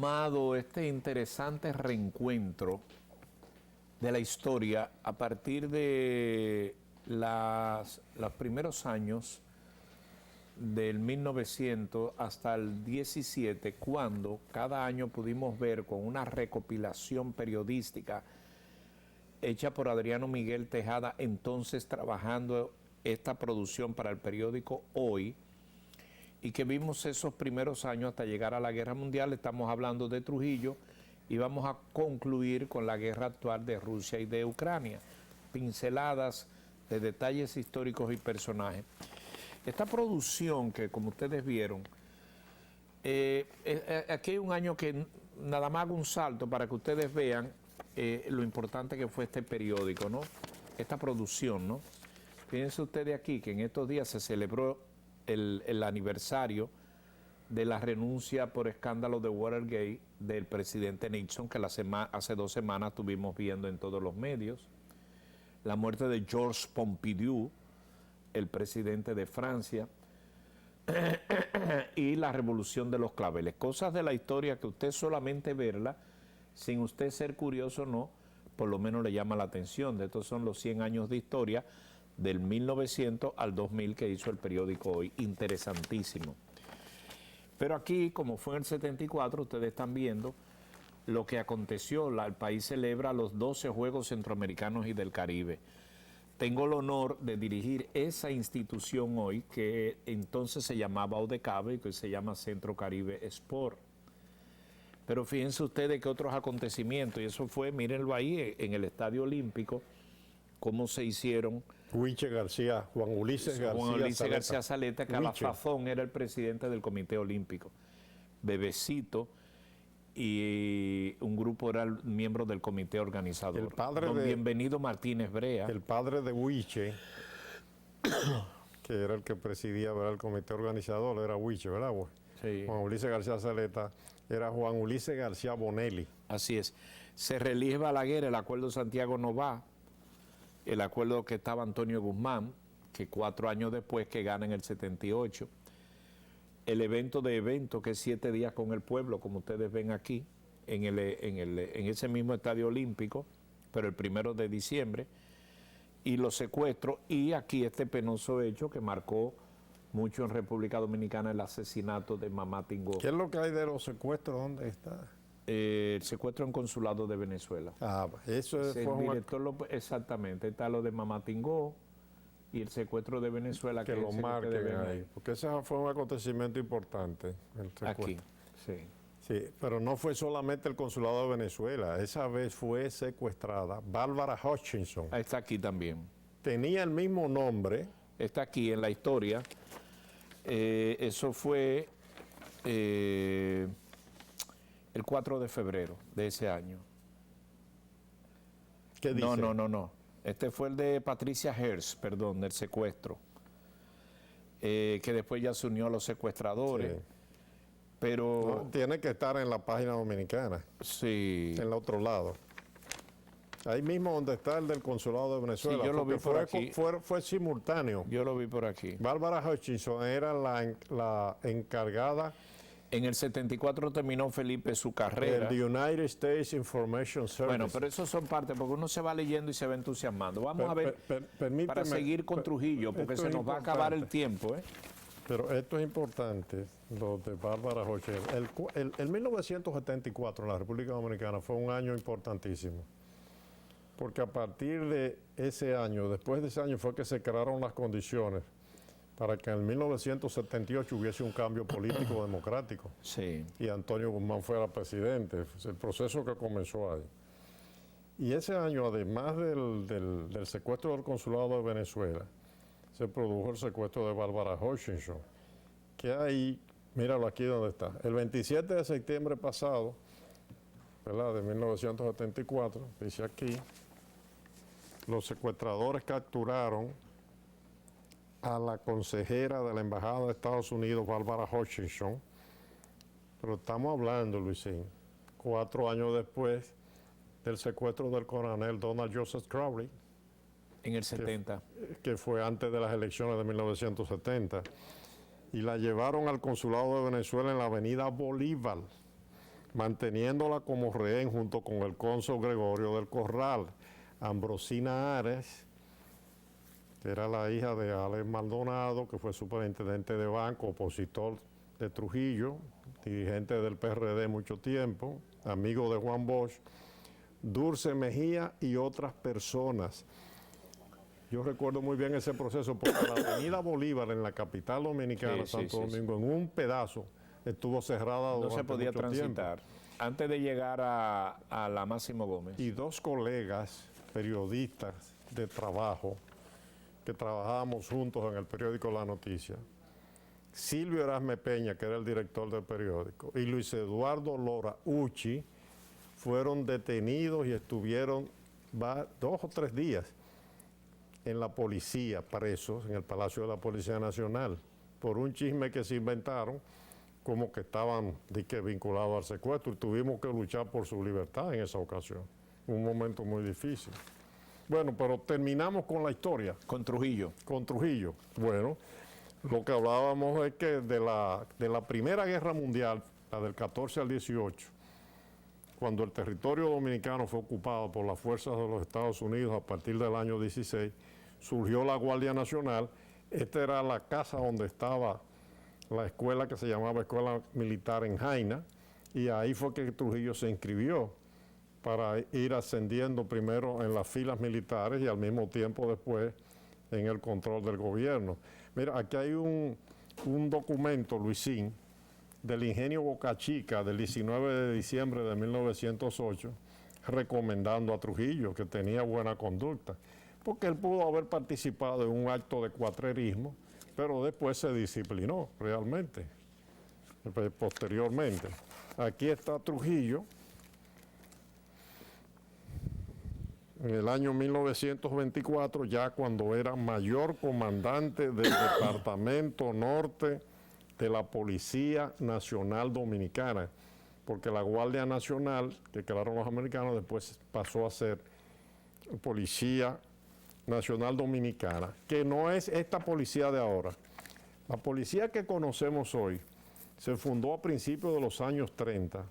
tomado este interesante reencuentro de la historia a partir de los primeros años del 1900 hasta el 17, cuando cada año pudimos ver con una recopilación periodística hecha por Adriano Miguel Tejada, entonces trabajando esta producción para el periódico Hoy, y que vimos esos primeros años hasta llegar a la Guerra Mundial. Estamos hablando de Trujillo y vamos a concluir con la guerra actual de Rusia y de Ucrania. Pinceladas de detalles históricos y personajes. Esta producción que, como ustedes vieron, aquí hay un año que nada más hago un salto para que ustedes vean lo importante que fue este periódico, ¿no? Esta producción, ¿no? Fíjense ustedes aquí que en estos días se celebró el aniversario de la renuncia por escándalo de Watergate del presidente Nixon, que hace 2 semanas estuvimos viendo en todos los medios. La muerte de Georges Pompidou, el presidente de Francia, y la revolución de los claveles. Cosas de la historia que usted solamente verla, sin usted ser curioso, no, por lo menos le llama la atención. De estos son los 100 años de historia del 1900 al 2000 que hizo el periódico Hoy. Interesantísimo. Pero aquí, como fue en el 74, ustedes están viendo lo que aconteció. El país celebra los 12 Juegos Centroamericanos y del Caribe. Tengo el honor de dirigir esa institución hoy, que entonces se llamaba ODECABE y que se llama Centro Caribe Sport. Pero fíjense ustedes que otros acontecimientos, y eso fue, mírenlo ahí, en el Estadio Olímpico, cómo se hicieron. Juan Ulises García Saleta, que a la sazón era el presidente del Comité Olímpico. Bebecito y un grupo era miembro del comité organizador. El padre Don Bienvenido Martínez Brea. El padre de Huiche, que era el que presidía, ¿verdad?, el comité organizador, era Huiche, ¿verdad? Sí. Juan Ulises García Saleta era Juan Ulises García Bonelli. Así es. Se reelige Balaguer, el acuerdo Santiago no va, el acuerdo que estaba Antonio Guzmán, que 4 años después que gana en el 78. El evento de eventos, que es 7 días con el pueblo, como ustedes ven aquí, en ese mismo Estadio Olímpico, pero el 1 de diciembre, y los secuestros, y aquí este penoso hecho que marcó mucho en República Dominicana, el asesinato de Mamá Tingó. ¿Qué es lo que hay de los secuestros? ¿Dónde está? El secuestro en consulado de Venezuela. Eso es... Exactamente, está lo de Mamá Tingó y el secuestro de Venezuela. Que lo marquen ahí, porque ese fue un acontecimiento importante. Aquí, sí. Sí, pero no fue solamente el consulado de Venezuela, esa vez fue secuestrada Bárbara Hutchinson. Está aquí también. Tenía el mismo nombre. Está aquí en la historia. Eso fue el 4 de febrero de ese año. ¿Qué dice? No. Este fue el de Patricia Hearst, perdón, del secuestro. Que después ya se unió a los secuestradores. Sí. Pero... No, tiene que estar en la página dominicana. Sí. En el otro lado. Ahí mismo donde está el del consulado de Venezuela. Sí, yo lo vi por aquí. Fue simultáneo. Yo lo vi por aquí. Bárbara Hutchinson era la encargada. En el 74 terminó Felipe su carrera. El United States Information Service. Bueno, pero eso son partes, porque uno se va leyendo y se va entusiasmando. Vamos a ver, para seguir con Trujillo, porque se nos va a acabar el tiempo. Pero esto es importante, lo de Bárbara Hutchinson. El 1974 en la República Dominicana fue un año importantísimo. Porque a partir de ese año, después de ese año, fue que se crearon las condiciones para que en 1978 hubiese un cambio político democrático. Sí. Y Antonio Guzmán fuera presidente, el proceso que comenzó ahí. Y ese año, además del secuestro del consulado de Venezuela, se produjo el secuestro de Bárbara Hutchinson, que ahí, míralo aquí donde está, el 27 de septiembre pasado, ¿verdad?, de 1974, dice aquí, los secuestradores capturaron a la consejera de la Embajada de Estados Unidos, Bárbara Hutchinson, pero estamos hablando, Luisín, 4 años después del secuestro del coronel Donald Joseph Crowley. En el 70. Que fue antes de las elecciones de 1970. Y la llevaron al consulado de Venezuela en la avenida Bolívar, manteniéndola como rehén junto con el cónsul Gregorio del Corral. Ambrosina Ares, que era la hija de Alex Maldonado, que fue superintendente de banco, opositor de Trujillo, dirigente del PRD mucho tiempo, amigo de Juan Bosch, Dulce Mejía y otras personas. Yo recuerdo muy bien ese proceso porque la avenida Bolívar en la capital dominicana, Santo Domingo, en un pedazo estuvo cerrada no durante se podía mucho transitar tiempo. antes de llegar a la Máximo Gómez. Y dos colegas periodistas de trabajo que trabajábamos juntos en el periódico La Noticia, Silvio Erasme Peña, que era el director del periódico, y Luis Eduardo Lora Uchi, fueron detenidos y estuvieron 2 o 3 días en la policía, presos en el Palacio de la Policía Nacional, por un chisme que se inventaron, como que estaban vinculados al secuestro, y tuvimos que luchar por su libertad en esa ocasión. Un momento muy difícil. Bueno, pero terminamos con la historia. Con Trujillo. Con Trujillo. Bueno, lo que hablábamos es que de la Primera Guerra Mundial, la del 14 al 18, cuando el territorio dominicano fue ocupado por las fuerzas de los Estados Unidos a partir del año 16, surgió la Guardia Nacional. Esta era la casa donde estaba la escuela que se llamaba Escuela Militar en Jaina, y ahí fue que Trujillo se inscribió para ir ascendiendo primero en las filas militares y al mismo tiempo después en el control del gobierno. Mira, aquí hay un documento, Luisín, del ingenio Boca Chica del 19 de diciembre de 1908, recomendando a Trujillo que tenía buena conducta, porque él pudo haber participado en un acto de cuatrerismo, pero después se disciplinó realmente, posteriormente. Aquí está Trujillo, en el año 1924, ya cuando era mayor comandante del Departamento Norte de la Policía Nacional Dominicana, porque la Guardia Nacional, que crearon los americanos, después pasó a ser Policía Nacional Dominicana, que no es esta policía de ahora. La policía que conocemos hoy se fundó a principios de los años 30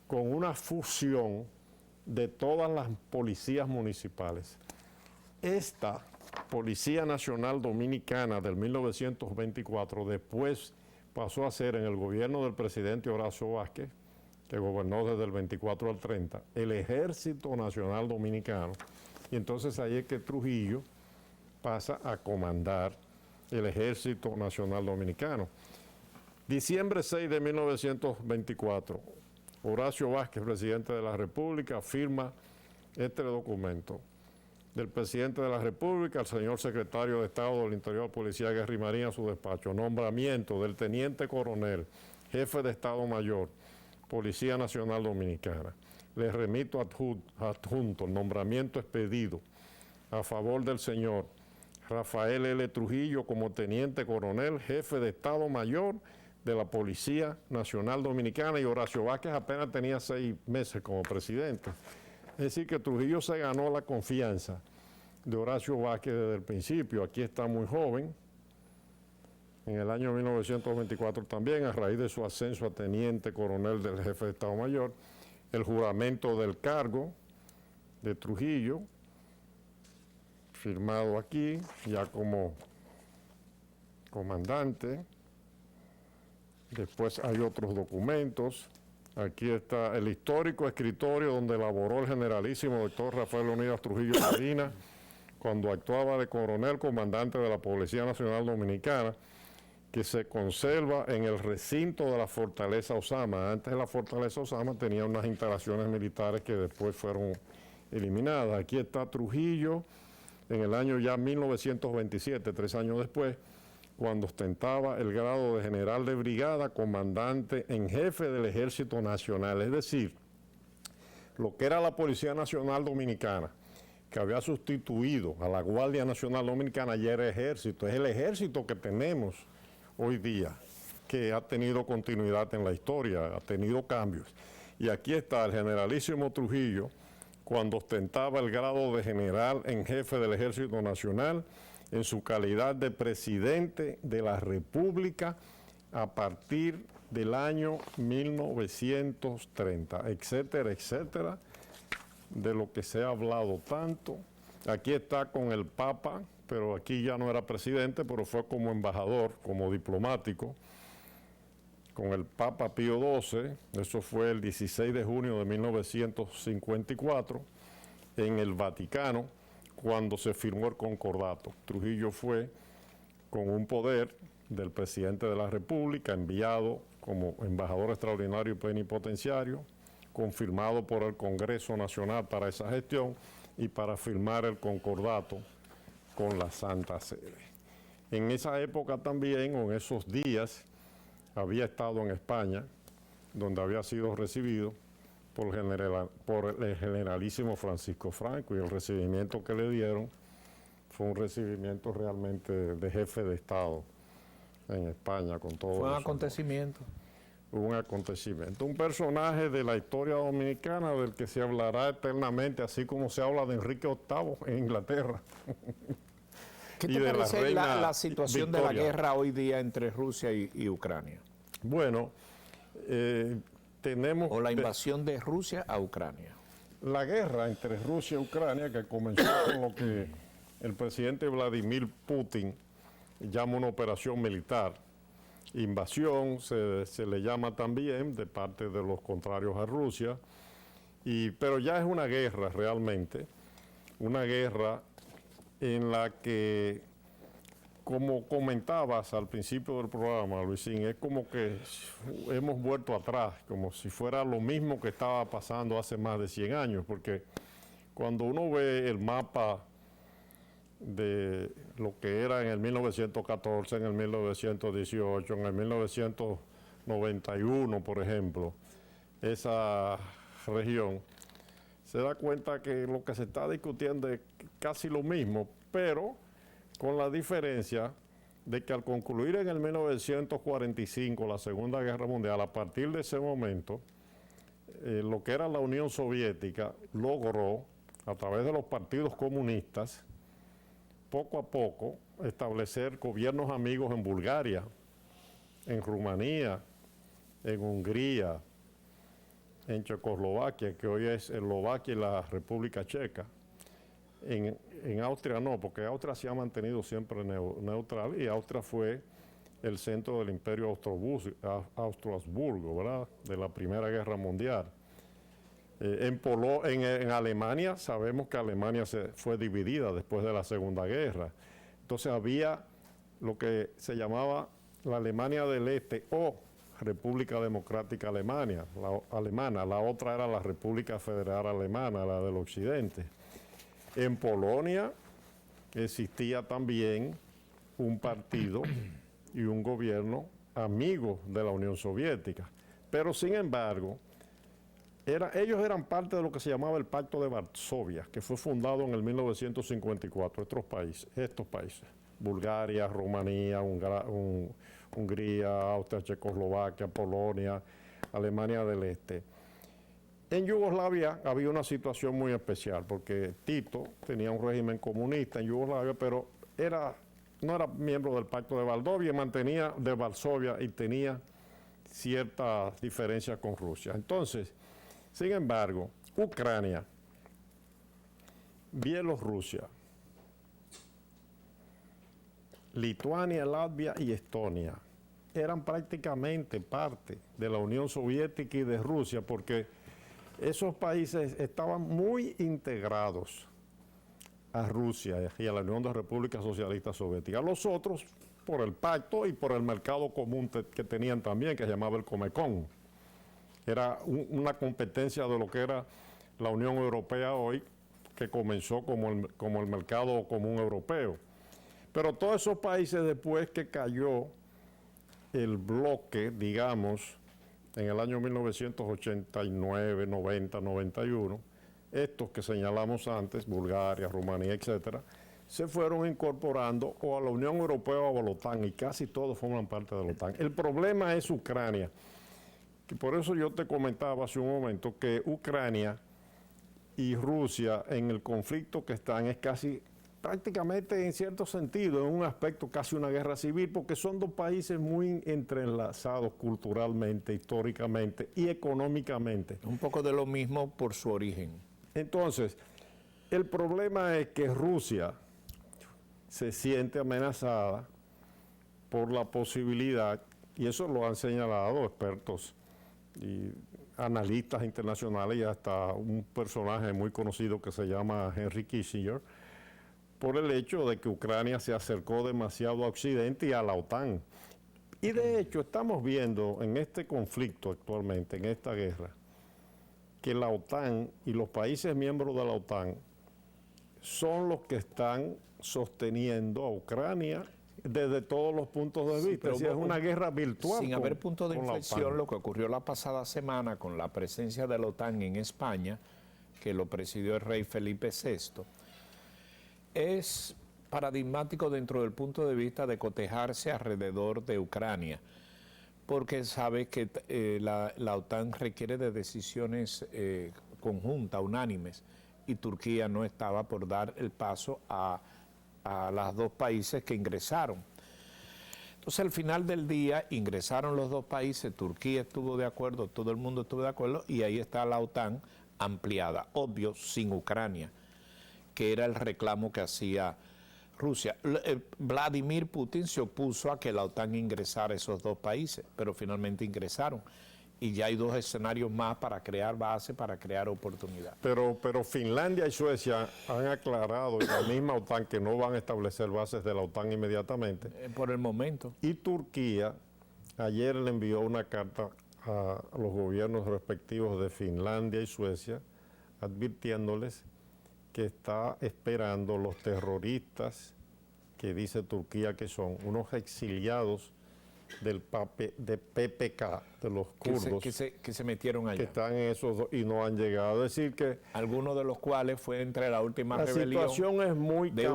con una fusión de todas las policías municipales. Esta Policía Nacional Dominicana del 1924 después pasó a ser, en el gobierno del presidente Horacio Vázquez, que gobernó desde el 24 al 30, el Ejército Nacional Dominicano. Y entonces ahí es que Trujillo pasa a comandar el Ejército Nacional Dominicano. Diciembre 6 de 1924, Horacio Vázquez, presidente de la República, firma este documento. Del presidente de la República al señor secretario de Estado del Interior, Policía, Guerra y Marina, a su despacho. Nombramiento del teniente coronel, jefe de Estado Mayor, Policía Nacional Dominicana. Le remito adjunto el nombramiento expedido a favor del señor Rafael L. Trujillo como teniente coronel, jefe de Estado Mayor de la Policía Nacional Dominicana, y Horacio Vázquez apenas tenía 6 meses como presidente. Es decir, que Trujillo se ganó la confianza de Horacio Vázquez desde el principio. Aquí está muy joven, en el año 1924 también, a raíz de su ascenso a teniente coronel del jefe de Estado Mayor, el juramento del cargo de Trujillo, firmado aquí, ya como comandante. Después hay otros documentos. Aquí está el histórico escritorio donde elaboró el generalísimo doctor Rafael Leonidas Trujillo Medina, cuando actuaba de coronel comandante de la Policía Nacional Dominicana, que se conserva en el recinto de la Fortaleza Osama. Antes de la Fortaleza Osama tenía unas instalaciones militares que después fueron eliminadas. Aquí está Trujillo en el año ya 1927, 3 años después, cuando ostentaba el grado de general de brigada, comandante en jefe del Ejército Nacional. Es decir, lo que era la Policía Nacional Dominicana, que había sustituido a la Guardia Nacional Dominicana, ya era ejército. Es el ejército que tenemos hoy día, que ha tenido continuidad en la historia, ha tenido cambios. Y aquí está el generalísimo Trujillo, cuando ostentaba el grado de general en jefe del Ejército Nacional, en su calidad de presidente de la República a partir del año 1930, etcétera, etcétera, de lo que se ha hablado tanto. Aquí está con el Papa, pero aquí ya no era presidente, pero fue como embajador, como diplomático, con el Papa Pío XII, eso fue el 16 de junio de 1954, en el Vaticano, cuando se firmó el concordato. Trujillo fue con un poder del presidente de la República, enviado como embajador extraordinario y plenipotenciario, confirmado por el Congreso Nacional para esa gestión y para firmar el concordato con la Santa Sede. En esa época también, o en esos días, había estado en España, donde había sido recibido por el generalísimo Francisco Franco, y el recibimiento que le dieron fue un recibimiento realmente de jefe de Estado en España, con todo. Fue un acontecimiento. Un acontecimiento. Un personaje de la historia dominicana del que se hablará eternamente, así como se habla de Enrique VIII en Inglaterra. ¿Qué te parece la situación Victoria de la guerra hoy día entre Rusia y Ucrania? Bueno, tenemos... O la invasión de Rusia a Ucrania. La guerra entre Rusia y Ucrania, que comenzó con lo que el presidente Vladimir Putin llama una operación militar. Invasión se le llama también de parte de los contrarios a Rusia, pero ya es una guerra realmente, una guerra en la que, como comentabas al principio del programa, Luisín, es como que hemos vuelto atrás, como si fuera lo mismo que estaba pasando hace más de 100 años, porque cuando uno ve el mapa de lo que era en el 1914, en el 1918, en el 1991, por ejemplo, esa región, se da cuenta que lo que se está discutiendo es casi lo mismo, pero con la diferencia de que al concluir en el 1945 la Segunda Guerra Mundial, a partir de ese momento, lo que era la Unión Soviética logró, a través de los partidos comunistas, poco a poco establecer gobiernos amigos en Bulgaria, en Rumanía, en Hungría, en Checoslovaquia, que hoy es Eslovaquia y la República Checa. En Austria no, porque Austria se ha mantenido siempre neutral, y Austria fue el centro del Imperio Austro-Habsburgo, ¿verdad?, de la Primera Guerra Mundial. En Alemania, sabemos que Alemania fue dividida después de la Segunda Guerra. Entonces había lo que se llamaba la Alemania del Este o República Democrática Alemana, la otra era la República Federal Alemana, la del Occidente. En Polonia existía también un partido y un gobierno amigo de la Unión Soviética, pero sin embargo, ellos eran parte de lo que se llamaba el Pacto de Varsovia, que fue fundado en el 1954. Estos países, Bulgaria, Rumanía, Hungría, Austria, Checoslovaquia, Polonia, Alemania del Este. En Yugoslavia había una situación muy especial, porque Tito tenía un régimen comunista en Yugoslavia, pero no era miembro del Pacto de Varsovia y tenía ciertas diferencias con Rusia. Entonces, sin embargo, Ucrania, Bielorrusia, Lituania, Latvia y Estonia eran prácticamente parte de la Unión Soviética y de Rusia, porque esos países estaban muy integrados a Rusia y a la Unión de Repúblicas Socialistas Soviéticas. Los otros, por el pacto y por el mercado común que tenían también, que se llamaba el Comecon. Era una competencia de lo que era la Unión Europea hoy, que comenzó como el mercado común europeo. Pero todos esos países, después que cayó el bloque, digamos, en el año 1989, 90, 91, estos que señalamos antes, Bulgaria, Rumanía, etcétera, se fueron incorporando o a la Unión Europea o a la OTAN, y casi todos forman parte de la OTAN. El problema es Ucrania. Y por eso yo te comentaba hace un momento que Ucrania y Rusia en el conflicto que están es casi prácticamente en cierto sentido, en un aspecto casi una guerra civil, porque son dos países muy entrelazados culturalmente, históricamente y económicamente. Un poco de lo mismo por su origen. Entonces, el problema es que Rusia se siente amenazada por la posibilidad, y eso lo han señalado expertos y analistas internacionales y hasta un personaje muy conocido que se llama Henry Kissinger, por el hecho de que Ucrania se acercó demasiado a Occidente y a la OTAN. Y de hecho estamos viendo en este conflicto actualmente, en esta guerra, que la OTAN y los países miembros de la OTAN son los que están sosteniendo a Ucrania desde todos los puntos de vista. Es decir, es una guerra virtual. Sin haber punto de inflexión, lo que ocurrió la pasada semana con la presencia de la OTAN en España, que lo presidió el rey Felipe VI, es paradigmático dentro del punto de vista de cotejarse alrededor de Ucrania, porque sabe que la OTAN requiere de decisiones conjuntas, unánimes, y Turquía no estaba por dar el paso a los dos países que ingresaron. Entonces, al final del día, ingresaron los dos países, Turquía estuvo de acuerdo, todo el mundo estuvo de acuerdo, y ahí está la OTAN ampliada, obvio, sin Ucrania, que era el reclamo que hacía Rusia. Vladimir Putin se opuso a que la OTAN ingresara a esos dos países, pero finalmente ingresaron. Y ya hay dos escenarios más para crear base, para crear oportunidad. Pero Finlandia y Suecia han aclarado, y la misma OTAN, que no van a establecer bases de la OTAN inmediatamente. Por el momento. Y Turquía ayer le envió una carta a los gobiernos respectivos de Finlandia y Suecia, advirtiéndoles que está esperando los terroristas que dice Turquía que son unos exiliados de PPK, de los kurdos, que se metieron allá. que están en esos dos y no han llegado. Es decir que algunos de los cuales fue entre la última la rebelión situación es muy de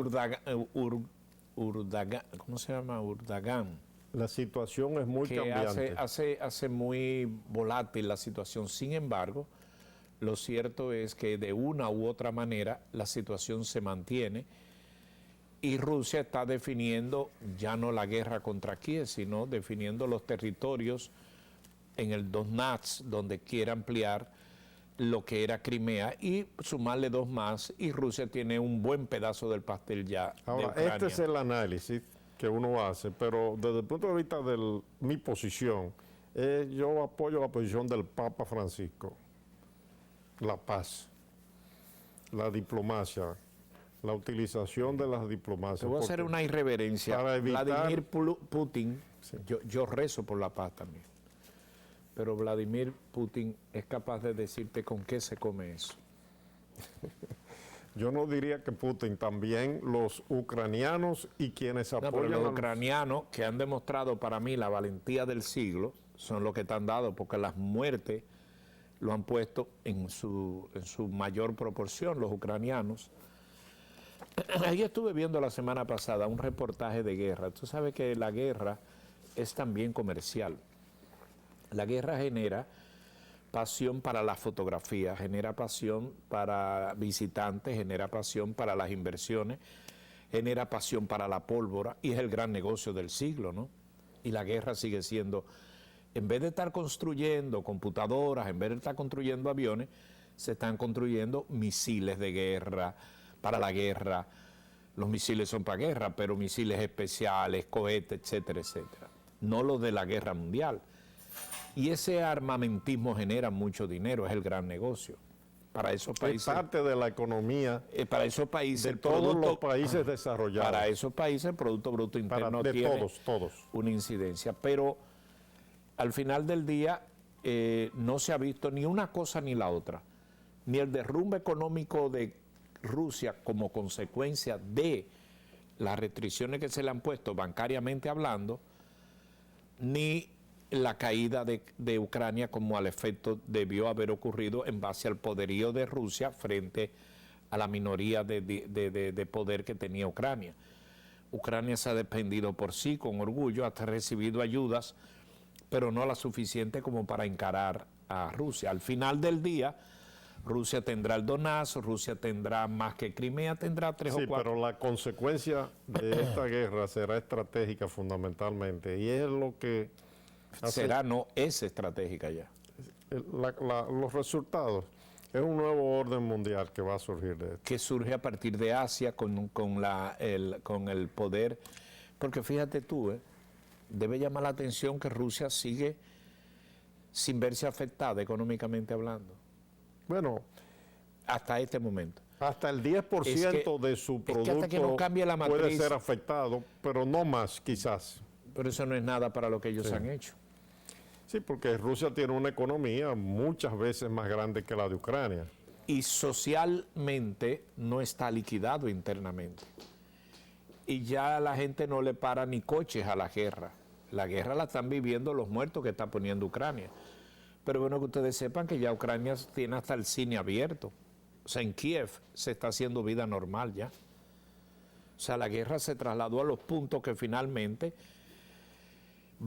Urdagan, ¿cómo se llama? Urdagan. La situación es muy que cambiante. hace muy volátil la situación. Sin embargo, lo cierto es que de una u otra manera la situación se mantiene y Rusia está definiendo ya no la guerra contra Kiev, sino definiendo los territorios en el Donetsk, donde quiere ampliar lo que era Crimea y sumarle dos más, y Rusia tiene un buen pedazo del pastel ya. Ahora, de Ucrania. este es el análisis que uno hace, pero desde el punto de vista de mi posición, yo apoyo la posición del Papa Francisco. La paz, la diplomacia, la utilización de las diplomacias. Te voy a hacer una irreverencia. Para evitar, Vladimir Putin, sí. yo rezo por la paz también, pero Vladimir Putin es capaz de decirte con qué se come eso. Yo no diría que Putin, también los ucranianos y quienes apoyan pero los ucranianos que han demostrado para mí la valentía del siglo son los que te han dado, porque las muertes lo han puesto en su mayor proporción, los ucranianos. Ahí estuve viendo la semana pasada un reportaje de guerra. Tú sabes que la guerra es también comercial. La guerra genera pasión para la fotografía, genera pasión para visitantes, genera pasión para las inversiones, genera pasión para la pólvora, y es el gran negocio del siglo, ¿no? Y la guerra sigue siendo, en vez de estar construyendo computadoras, en vez de estar construyendo aviones, se están construyendo misiles de guerra, para la guerra. Los misiles son para guerra, pero misiles especiales, cohetes, etcétera, etcétera. No los de la guerra mundial. Y ese armamentismo genera mucho dinero, es el gran negocio. Para esos países, es parte de la economía para esos países, de todos los países desarrollados. Para esos países el Producto Bruto Interno tiene todos. una incidencia. Pero al final del día no se ha visto ni una cosa ni la otra. Ni el derrumbe económico de Rusia como consecuencia de las restricciones que se le han puesto bancariamente hablando, ni la caída de Ucrania como al efecto debió haber ocurrido en base al poderío de Rusia frente a la minoría de poder que tenía Ucrania. Ucrania se ha defendido por sí con orgullo, ha recibido ayudas, pero no la suficiente como para encarar a Rusia. Al final del día, Rusia tendrá el Donbass, Rusia tendrá más que Crimea, tendrá 3 Sí, o 4. pero la consecuencia de esta guerra será estratégica fundamentalmente, y es lo que hace Será, no es estratégica ya. los resultados. Es un nuevo orden mundial que va a surgir de esto. Que surge a partir de Asia con el poder. Porque fíjate tú, debe llamar la atención que Rusia sigue sin verse afectada económicamente hablando, Bueno, hasta este momento. hasta el 10% de su es que hasta que no producto cambie la puede matriz, ser afectado, pero no más quizás. pero eso no es nada para lo que ellos Sí. han hecho. Sí, porque Rusia tiene una economía muchas veces más grande que la de Ucrania. Y socialmente no está liquidado internamente. Y ya la gente no le para ni coches a la guerra. La guerra la están viviendo los muertos que está poniendo Ucrania. Pero bueno, que ustedes sepan que ya Ucrania tiene hasta el cine abierto. O sea, en Kiev se está haciendo vida normal ya. O sea, la guerra se trasladó a los puntos que finalmente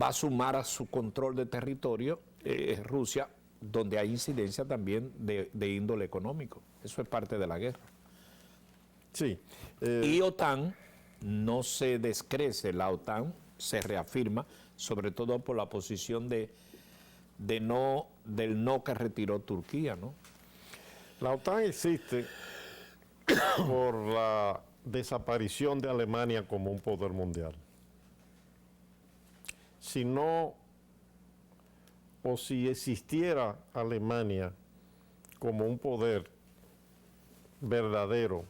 va a sumar a su control de territorio Rusia, donde hay incidencia también de índole económico. Eso es parte de la guerra. Sí. Y OTAN no se descrece, la OTAN se reafirma, sobre todo por la posición del no que retiró Turquía, ¿no? La OTAN existe por la desaparición de Alemania como un poder mundial. Si no, o si existiera Alemania como un poder verdadero,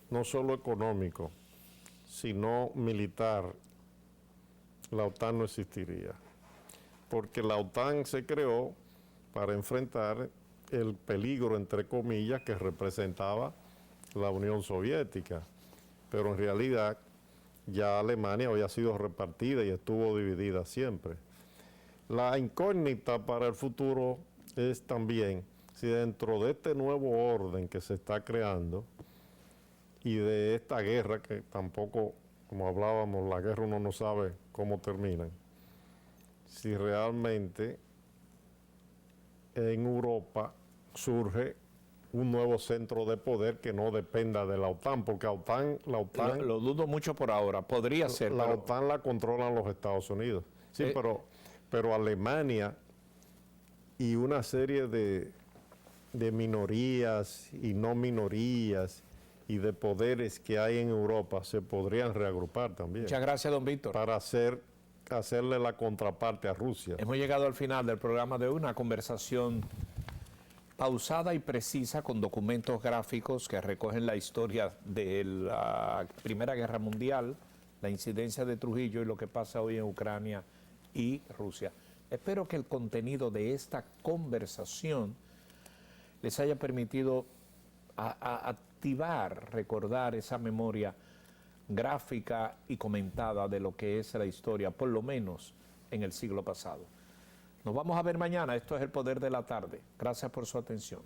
no solo económico, sino militar, la OTAN no existiría. Porque la OTAN se creó para enfrentar el peligro, entre comillas, que representaba la Unión Soviética. Pero en realidad ya Alemania había sido repartida y estuvo dividida siempre. La incógnita para el futuro es también si dentro de este nuevo orden que se está creando y de esta guerra, que tampoco, como hablábamos, la guerra uno no sabe cómo termina, si realmente en Europa surge un nuevo centro de poder que no dependa de la OTAN, porque la OTAN Lo dudo mucho por ahora, podría ser. la pero OTAN la controlan los Estados Unidos. Sí, pero Alemania y una serie de minorías y no minorías y de poderes que hay en Europa se podrían reagrupar también Muchas gracias, don Víctor. para hacerle la contraparte a Rusia. Hemos llegado al final del programa de hoy, una conversación pausada y precisa con documentos gráficos que recogen la historia de la Primera Guerra Mundial, la incidencia de Trujillo y lo que pasa hoy en Ucrania y Rusia. Espero que el contenido de esta conversación les haya permitido activar, recordar esa memoria gráfica y comentada de lo que es la historia, por lo menos en el siglo pasado. Nos vamos a ver mañana. Esto es El Poder de la Tarde. Gracias por su atención.